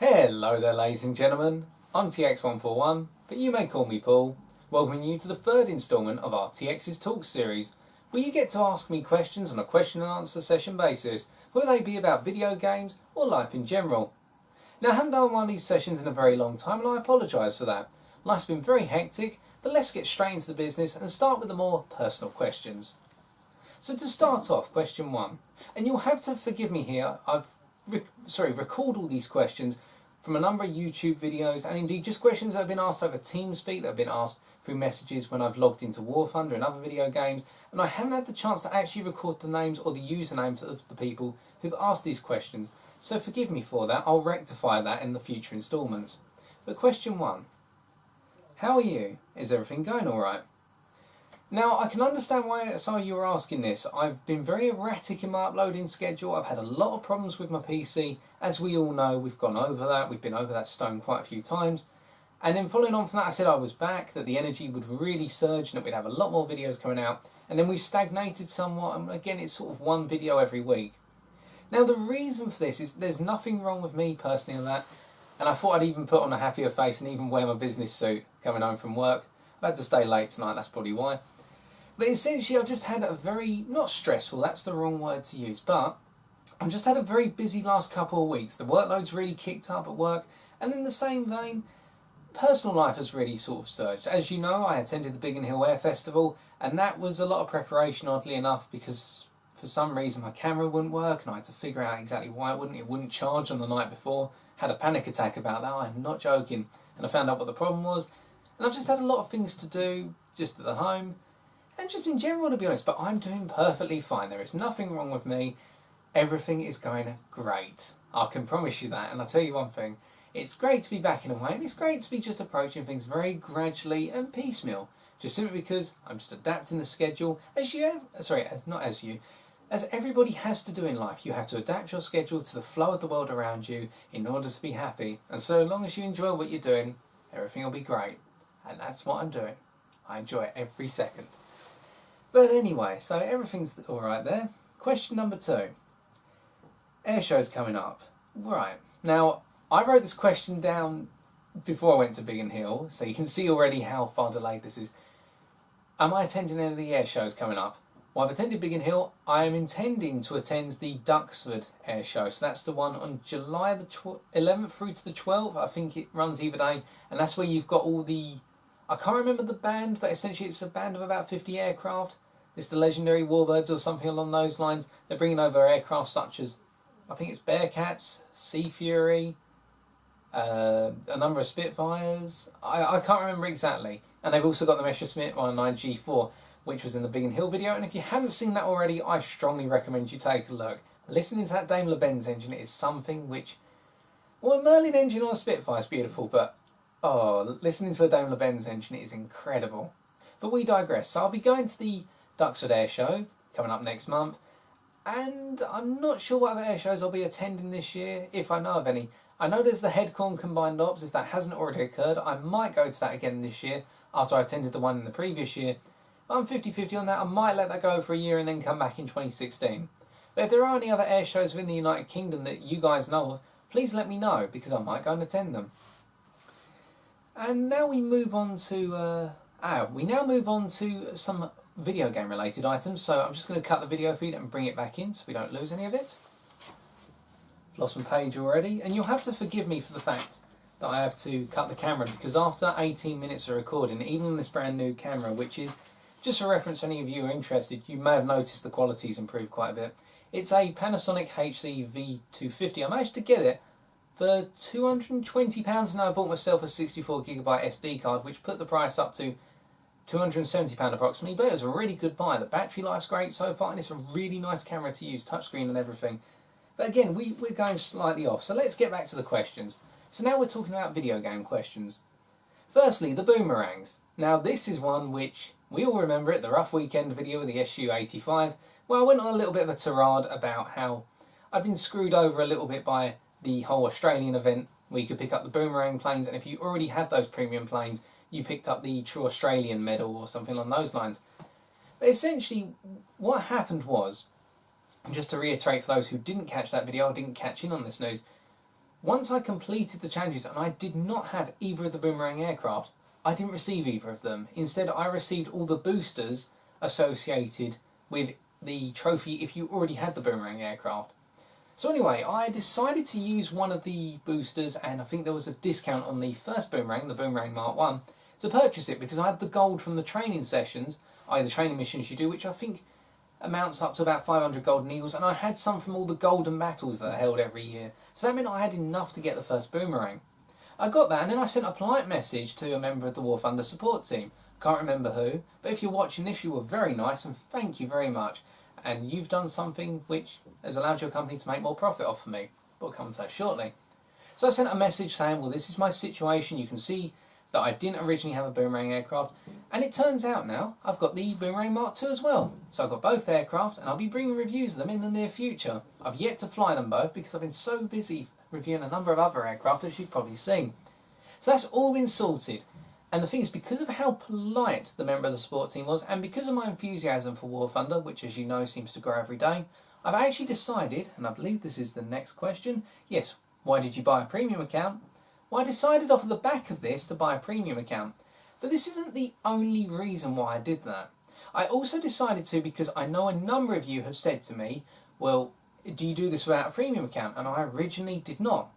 Hello there ladies and gentlemen, I'm TX141, but you may call me Paul, welcoming you to the third instalment of our TX's Talk series, where you get to ask me questions on a question and answer session basis, whether they be about video games or life in general. Now I haven't done one of these sessions in a very long time and I apologise for that. Life's been very hectic, but let's get straight into the business and start with the more personal questions. So to start off, question 1, and you'll have to forgive me here, I've recalled all these questions from a number of YouTube videos and indeed just questions that have been asked over TeamSpeak, that have been asked through messages when I've logged into War Thunder and other video games, and I haven't had the chance to actually record the names or the usernames of the people who've asked these questions, so forgive me for that. I'll rectify that in the future instalments. But question 1, how are you? Is everything going alright? Now, I can understand why some of you are asking this. I've been very erratic in my uploading schedule. I've had a lot of problems with my PC. As we all know, we've gone over that. We've been over that stone quite a few times. And then following on from that, I said I was back, that the energy would really surge and that we'd have a lot more videos coming out. And then we've stagnated somewhat, and again, it's sort of one video every week. Now, the reason for this is there's nothing wrong with me personally on that. And I thought I'd even put on a happier face and even wear my business suit coming home from work. I've had to stay late tonight, that's probably why. But essentially I've just had a very, not stressful, that's the wrong word to use, but I've just had a very busy last couple of weeks. The workload's really kicked up at work, and in the same vein, personal life has really sort of surged. As you know, I attended the Biggin Hill Air Festival, and that was a lot of preparation, oddly enough, because for some reason my camera wouldn't work, and I had to figure out exactly why it wouldn't charge on the night before. Had a panic attack about that, I'm not joking, and I found out what the problem was, and I've just had a lot of things to do, just at the home, and just in general, to be honest, but I'm doing perfectly fine. There is nothing wrong with me. Everything is going great. I can promise you that. And I'll tell you one thing. It's great to be back in a way, and it's great to be just approaching things very gradually and piecemeal. Just simply because I'm just adapting the schedule as everybody has to do in life. You have to adapt your schedule to the flow of the world around you in order to be happy. And so long as you enjoy what you're doing, everything will be great. And that's what I'm doing. I enjoy it every second. But anyway, so everything's alright there. Question number 2. Air show's coming up. Right. Now, I wrote this question down before I went to Biggin Hill, so you can see already how far delayed this is. Am I attending any of the air shows coming up? Well, I've attended Biggin Hill. I am intending to attend the Duxford Air Show. So that's the one on July the 11th through to the 12th. I think it runs either day. And that's where you've got all the... I can't remember the band, but essentially it's a band of about 50 aircraft. It's the legendary Warbirds or something along those lines. They're bringing over aircraft such as, I think it's Bearcats, Sea Fury, a number of Spitfires. I can't remember exactly. And they've also got the Messerschmitt 109 G4, which was in the Biggin Hill video. And if you haven't seen that already, I strongly recommend you take a look. Listening to that Daimler-Benz engine is something which... Well, a Merlin engine on a Spitfire is beautiful, but... Oh, listening to a Daimler-Benz engine is incredible. But we digress. So I'll be going to the Duxford Air Show coming up next month, and I'm not sure what other air shows I'll be attending this year, if I know of any. I know there's the Headcorn Combined Ops. If that hasn't already occurred, I might go to that again this year after I attended the one in the previous year. I'm 50-50 on that. I might let that go for a year and then come back in 2016. But if there are any other air shows within the United Kingdom that you guys know of, please let me know, because I might go and attend them. And now we move on to some video game related items. So I'm just going to cut the video feed and bring it back in so we don't lose any of it. Lost my page already, and you'll have to forgive me for the fact that I have to cut the camera, because after 18 minutes of recording, even on this brand new camera, which is, just for reference, if any of you are interested, you may have noticed the quality's improved quite a bit. It's a Panasonic HC V250. I managed to get it for £220, and I bought myself a 64GB SD card, which put the price up to £270 approximately, but it was a really good buy. The battery life's great so far, and it's a really nice camera to use, touchscreen and everything. But again, we're going slightly off, so let's get back to the questions. So now we're talking about video game questions. Firstly, the Boomerangs. Now this is one which, we all remember it, the Rough Weekend video with the SU-85, where I went on a little bit of a tirade about how I'd been screwed over a little bit by the whole Australian event where you could pick up the Boomerang planes, and if you already had those premium planes, you picked up the True Australian medal or something along those lines. But essentially, what happened was, and just to reiterate for those who didn't catch that video or didn't catch in on this news, Once I completed the challenges and I did not have either of the Boomerang aircraft, I didn't receive either of them. Instead, I received all the boosters associated with the trophy if you already had the Boomerang aircraft. So anyway, I decided to use one of the boosters, and I think there was a discount on the first Boomerang, the Boomerang Mark 1, to purchase it because I had the gold from the training sessions, i.e. the training missions you do, which I think amounts up to about 500 golden eagles, and I had some from all the golden battles that are held every year. So that meant I had enough to get the first Boomerang. I got that, and then I sent a polite message to a member of the War Thunder support team. Can't remember who, but if you're watching this, you were very nice, and thank you very much. And you've done something which has allowed your company to make more profit off of me. We'll come to that shortly. So I sent a message saying, well, this is my situation. You can see that I didn't originally have a Boomerang aircraft. And it turns out now I've got the Boomerang Mark II as well. So I've got both aircraft, and I'll be bringing reviews of them in the near future. I've yet to fly them both because I've been so busy reviewing a number of other aircraft, as you've probably seen. So that's all been sorted. And the thing is, because of how polite the member of the support team was, and because of my enthusiasm for War Thunder, which as you know seems to grow every day, I've actually decided, and I believe this is the next question, yes, why did you buy a premium account? Well, I decided off the back of this to buy a premium account. But this isn't the only reason why I did that. I also decided to because I know a number of you have said to me, well, do you do this without a premium account? And I originally did not.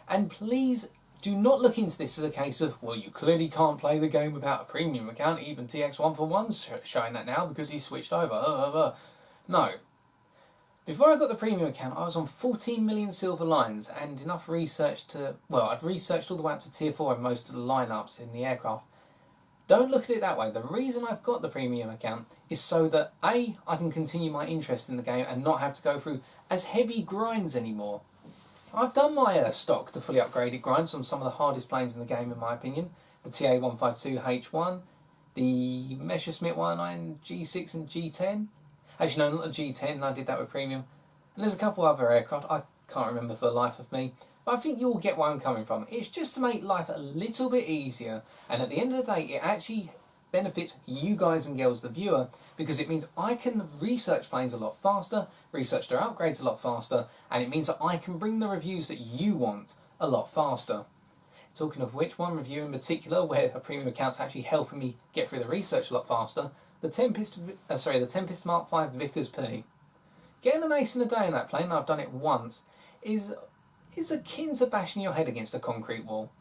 And please do not look into this as a case of, well, you clearly can't play the game without a premium account. Even TX141's showing that now because he switched over. No. Before I got the premium account, I was on 14 million silver lines and enough research to, well, I'd researched all the way up to tier 4 in most of the lineups in the aircraft. Don't look at it that way. The reason I've got the premium account is so that A, I can continue my interest in the game and not have to go through as heavy grinds anymore. I've done my stock to fully upgraded grinds on some of the hardest planes in the game in my opinion. The TA152H1, the Messerschmitt 109 G6 and G10. Actually no, not the G10, I did that with premium. And there's a couple other aircraft, I can't remember for the life of me. But I think you'll get where I'm coming from. It's just to make life a little bit easier, and at the end of the day it actually benefits you guys and girls, the viewer, because it means I can research planes a lot faster, research their upgrades a lot faster, and it means that I can bring the reviews that you want a lot faster. Talking of which, one review in particular where a premium account's actually helping me get through the research a lot faster, the Tempest Mark V Vickers P. Getting an ace in a day in that plane, and I've done it once, is akin to bashing your head against a concrete wall.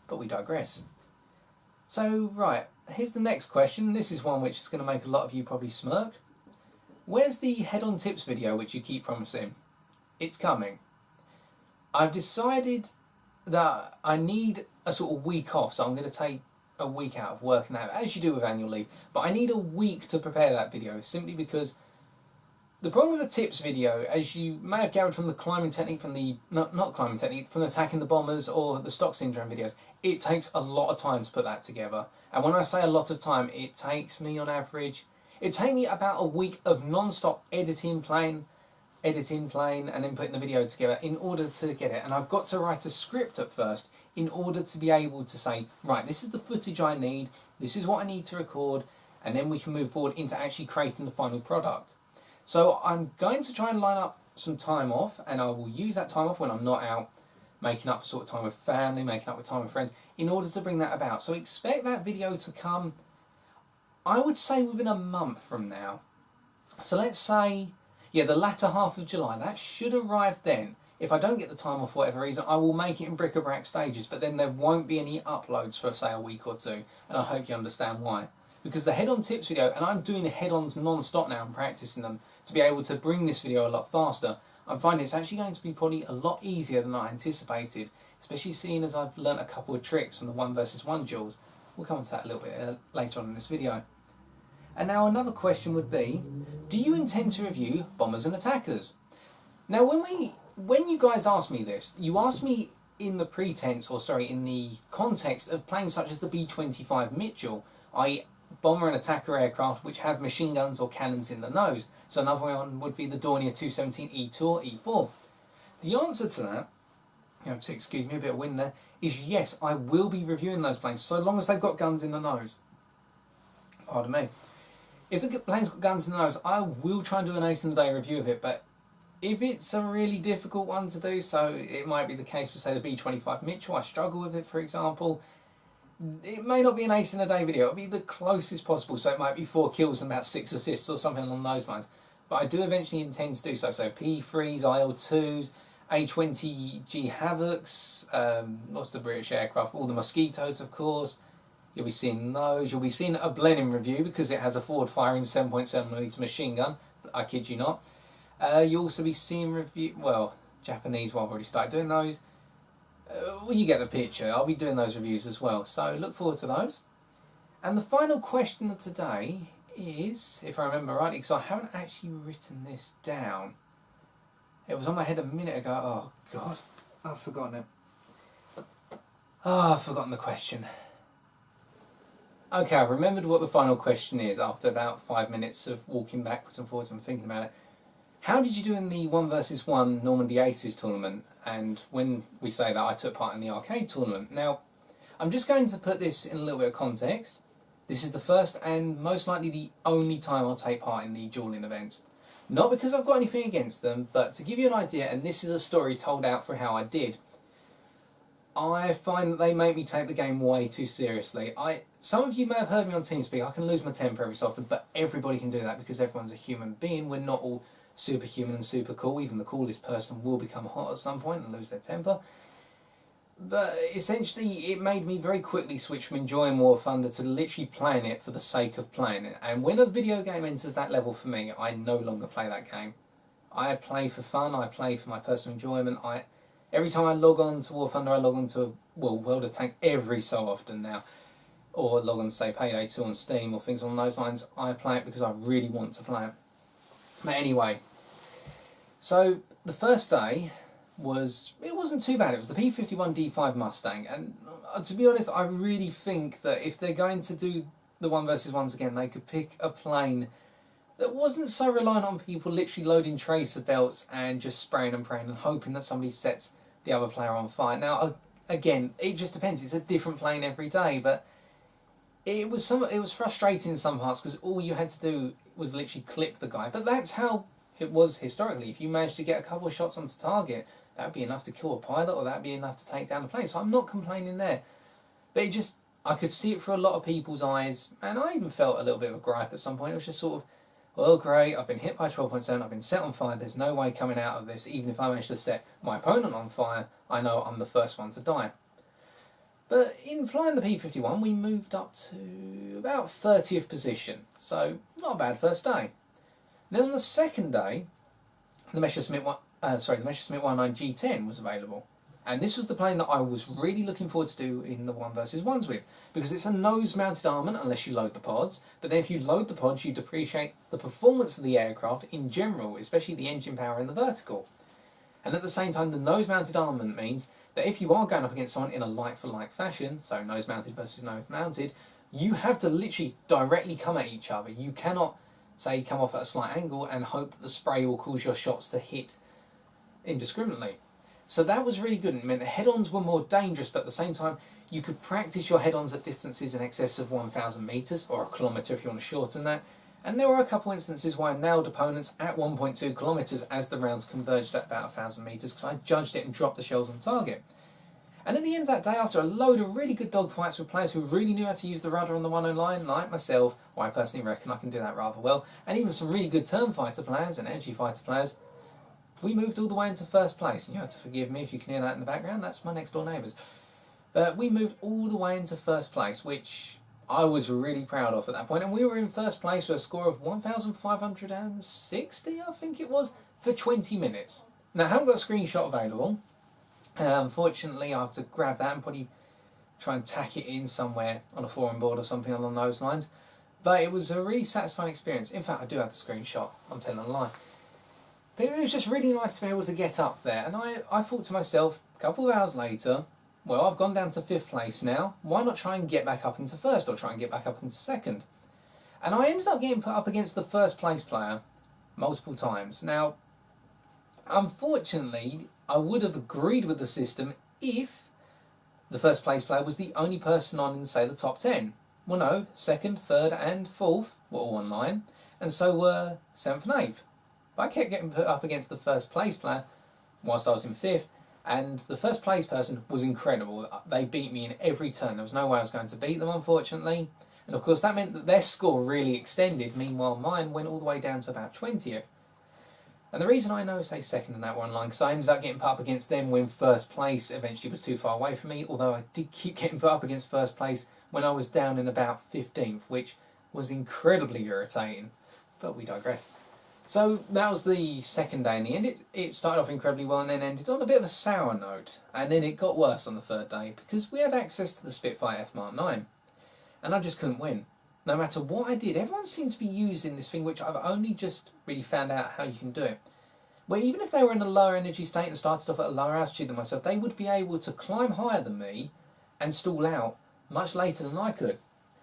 But we digress. So, right, here's the next question. This is one which is going to make a lot of you probably smirk. Where's the head-on tips video which you keep promising? It's coming. I've decided that I need a sort of week off, so I'm going to take a week out of work now, as you do with annual leave. But I need a week to prepare that video, simply because the problem with a tips video, as you may have gathered from the climbing technique, from the, not climbing technique, from attacking the bombers or the stock syndrome videos, it takes a lot of time to put that together. And when I say a lot of time, it takes me on average, it takes me about a week of non-stop editing plane, and then putting the video together in order to get it. And I've got to write a script at first in order to be able to say, right, this is the footage I need, this is what I need to record, and then we can move forward into actually creating the final product. So I'm going to try and line up some time off, and I will use that time off when I'm not out, making up for sort of time with family, making up with time with friends, in order to bring that about. So expect that video to come, I would say, within a month from now. So let's say, yeah, the latter half of July. That should arrive then. If I don't get the time off for whatever reason, I will make it in bric-a-brac stages, but then there won't be any uploads for, say, a week or two, and I hope you understand why. Because the head-on tips video, and I'm doing the head-ons non-stop now and practicing them to be able to bring this video a lot faster, I'm finding it's actually going to be probably a lot easier than I anticipated, especially seeing as I've learnt a couple of tricks on the 1 versus 1 duels. We'll come on to that a little bit later on in this video. And now another question would be, do you intend to review bombers and attackers? Now when you guys ask me this, you ask me in the pretense, or sorry, in the context of planes such as the B-25 Mitchell, i.e. bomber and attacker aircraft which have machine guns or cannons in the nose. So another one would be the Dornier 217E2 or E4. The answer to that, excuse me, a bit of wind there, is yes, I will be reviewing those planes so long as they've got guns in the nose. Pardon me. If the plane's got guns in the nose, I will try and do an ace in the day review of it, but if it's a really difficult one to do, so it might be the case for, say, the B25 Mitchell, I struggle with it, for example. It may not be an ace in a day video, it'll be the closest possible, so it might be 4 kills and about 6 assists or something along those lines. But I do eventually intend to do so. So P3s, IL2s, A20G Havocs, what's the British aircraft, all the Mosquitoes, of course. You'll be seeing those. You'll be seeing a Blenheim review because it has a forward-firing 7.7mm machine gun. I kid you not. You'll also be seeing review. Well, Japanese. Well, I've already started doing those. Well, you get the picture. I'll be doing those reviews as well. So look forward to those. And the final question of today is, if I remember rightly, because I haven't actually written this down. It was on my head a minute ago. Oh God, I've forgotten it. Oh, I've forgotten the question. Okay, I've remembered what the final question is after about 5 minutes of walking backwards and forwards and thinking about it. How did you do in the 1 versus 1 Normandy Aces tournament? And when we say that, I took part in the arcade tournament. Now, I'm just going to put this in a little bit of context. This is the first and most likely the only time I'll take part in the dueling events. Not because I've got anything against them, but to give you an idea, and this is a story told out for how I did, I find that they make me take the game way too seriously. Some of you may have heard me on TeamSpeak, I can lose my temper every so often, but everybody can do that because everyone's a human being. We're not all superhuman and super cool. Even the coolest person will become hot at some point and lose their temper. But essentially, it made me very quickly switch from enjoying War Thunder to literally playing it for the sake of playing it. And when a video game enters that level for me, I no longer play that game. I play for fun, I play for my personal enjoyment. Every time I log on to War Thunder, I log on to World of Tanks every so often now. Or log on to, say, Payday 2 on Steam or things along those lines. I play it because I really want to play it. But anyway, so the first day it wasn't too bad. It was the P51 D5 Mustang, and to be honest, I really think that if they're going to do the 1 versus 1s again, they could pick a plane that wasn't so reliant on people literally loading tracer belts and just spraying and praying and hoping that somebody sets the other player on fire. Now, again, it just depends. It's a different plane every day, but it was frustrating in some parts because all you had to do was literally clip the guy. But that's how it was historically. If you managed to get a couple of shots onto target, that would be enough to kill a pilot, or that would be enough to take down a plane. So I'm not complaining there. But I could see it through a lot of people's eyes, and I even felt a little bit of a gripe at some point. It was just sort of, well, great, I've been hit by 12.7, I've been set on fire, there's no way coming out of this. Even if I manage to set my opponent on fire, I know I'm the first one to die. But in flying the P51, we moved up to about 30th position, so not a bad first day. Then on the second day, the Messerschmitt 19 G10 was available. And this was the plane that I was really looking forward to do in the 1 versus 1s with, because it's a nose-mounted armament unless you load the pods, but then if you load the pods you depreciate the performance of the aircraft in general, especially the engine power and the vertical. And at the same time, the nose-mounted armament means that if you are going up against someone in a like-for-like fashion, so nose-mounted versus nose-mounted, you have to literally directly come at each other. You cannot, say, come off at a slight angle and hope that the spray will cause your shots to hit indiscriminately. So that was really good. It meant head-ons were more dangerous, but at the same time, you could practice your head-ons at distances in excess of 1,000 metres, or a kilometre if you want to shorten that. And there were a couple of instances where I nailed opponents at 1.2 kilometres as the rounds converged at about 1,000 metres, because I judged it and dropped the shells on target. And at the end of that day, after a load of really good dogfights with players who really knew how to use the rudder on the 1-0 line, like myself, well, I personally reckon I can do that rather well, and even some really good turn fighter players and energy fighter players, we moved all the way into first place. And you have to forgive me if you can hear that in the background, that's my next door neighbours. But we moved all the way into first place, which I was really proud of at that point. And we were in first place with a score of 1,560, I think it was, for 20 minutes. Now, I haven't got a screenshot available. Unfortunately, I have to grab that and probably try and tack it in somewhere on a forum board or something along those lines. But it was a really satisfying experience. In fact, I do have the screenshot. I'm telling a lie. But it was just really nice to be able to get up there. And I thought to myself, a couple of hours later, well, I've gone down to 5th place now. Why not try and get back up into 1st, or try and get back up into 2nd? And I ended up getting put up against the 1st place player multiple times. Now, unfortunately, I would have agreed with the system if the 1st place player was the only person on in, say, the top 10. Well, no, 2nd, 3rd and 4th were all online, and so were 7th and 8th. But I kept getting put up against the first place player whilst I was in 5th, and the first place person was incredible. They beat me in every turn. There was no way I was going to beat them, unfortunately. And of course that meant that their score really extended. Meanwhile mine went all the way down to about 20th. And the reason I know is they second in that one line, because I ended up getting put up against them when first place eventually was too far away from me, although I did keep getting put up against first place when I was down in about 15th, which was incredibly irritating. But we digress. So that was the second day in the end. It started off incredibly well and then ended on a bit of a sour note. And then it got worse on the third day because we had access to the Spitfire F Mark 9. And I just couldn't win. No matter what I did, everyone seemed to be using this thing which I've only just really found out how you can do it. Where even if they were in a lower energy state and started off at a lower altitude than myself, they would be able to climb higher than me and stall out much later than I could.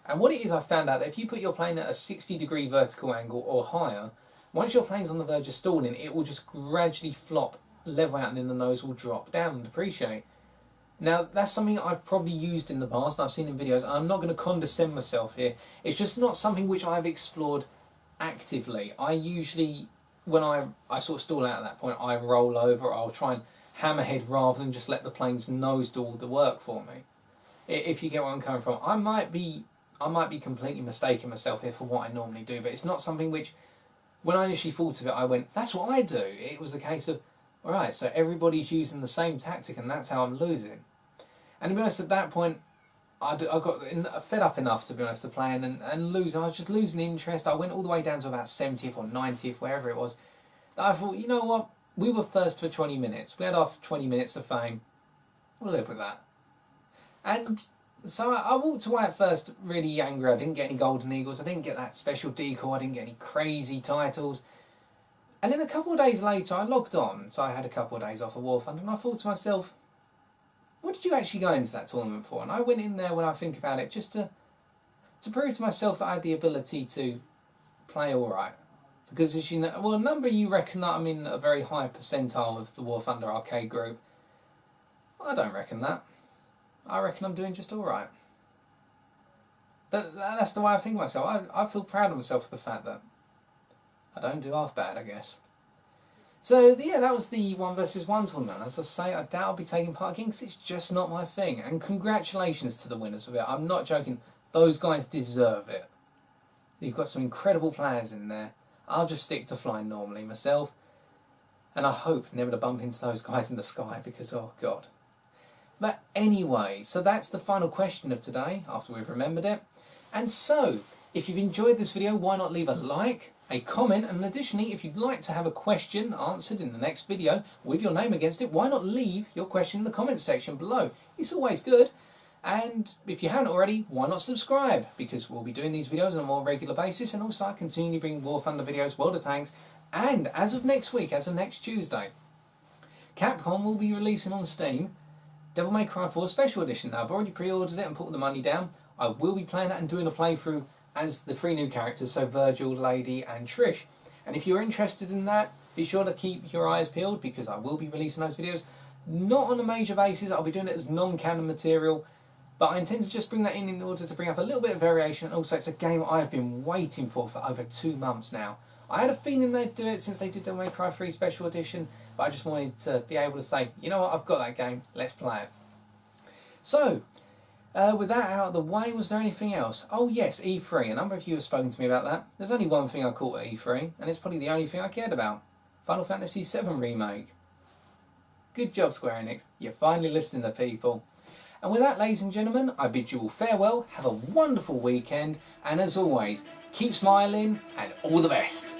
And what it is, I found out that if you put your plane at a 60-degree vertical angle or higher, once your plane's on the verge of stalling, it will just gradually flop, level out, and then the nose will drop down and depreciate. Now, that's something I've probably used in the past, and I've seen in videos, and I'm not going to condescend myself here. It's just not something which I've explored actively. I usually, when I sort of stall out at that point, I roll over, I'll try and hammerhead rather than just let the plane's nose do all the work for me. If you get where I'm coming from. I might be completely mistaking myself here for what I normally do, but it's not something which, when I initially thought of it, I went, that's what I do. It was a case of, alright, so everybody's using the same tactic and that's how I'm losing. And to be honest, at that point, I got fed up enough, to be honest, to playing and losing. I was just losing interest. I went all the way down to about 70th or 90th, wherever it was. That I thought, you know what? We were first for 20 minutes. We had our 20 minutes of fame. We'll live with that. And so I walked away at first really angry. I didn't get any golden eagles. I didn't get that special decoy. I didn't get any crazy titles. And then a couple of days later, I logged on. So I had a couple of days off of War Thunder, and I thought to myself, what did you actually go into that tournament for? And I went in there, when I think about it, just to prove to myself that I had the ability to play all right. Because as you know, well, a number of you reckon that I'm in a very high percentile of the War Thunder arcade group. I don't reckon that. I reckon I'm doing just all right. But that's the way I think of myself. I feel proud of myself for the fact that I don't do half bad, I guess. So yeah, that was the 1 versus 1 tournament. As I say, I doubt I'll be taking part again because it's just not my thing. And congratulations to the winners of it. I'm not joking. Those guys deserve it. You've got some incredible players in there. I'll just stick to flying normally myself. And I hope never to bump into those guys in the sky because, oh God. But anyway, so that's the final question of today after we've remembered it. And so, if you've enjoyed this video, why not leave a like, a comment, and additionally, if you'd like to have a question answered in the next video with your name against it, why not leave your question in the comment section below? It's always good. And if you haven't already, why not subscribe? Because we'll be doing these videos on a more regular basis, and also I continue bringing War Thunder videos, World of Tanks, and as of next week, as of next Tuesday, Capcom will be releasing on Steam Devil May Cry 4 Special Edition. Now, I've already pre-ordered it and put the money down. I will be playing that and doing a playthrough as the 3 new characters, so Virgil, Lady and Trish. And if you're interested in that, be sure to keep your eyes peeled because I will be releasing those videos. Not on a major basis, I'll be doing it as non-canon material, but I intend to just bring that in order to bring up a little bit of variation. And also, it's a game I've been waiting for over 2 months now. I had a feeling they'd do it since they did Devil May Cry 3 Special Edition, but I just wanted to be able to say, you know what, I've got that game, let's play it. So, with that out of the way, was there anything else? Oh yes, E3. A number of you have spoken to me about that. There's only one thing I caught at E3, and it's probably the only thing I cared about. Final Fantasy VII Remake. Good job, Square Enix. You're finally listening to people. And with that, ladies and gentlemen, I bid you all farewell, have a wonderful weekend, and as always, keep smiling, and all the best.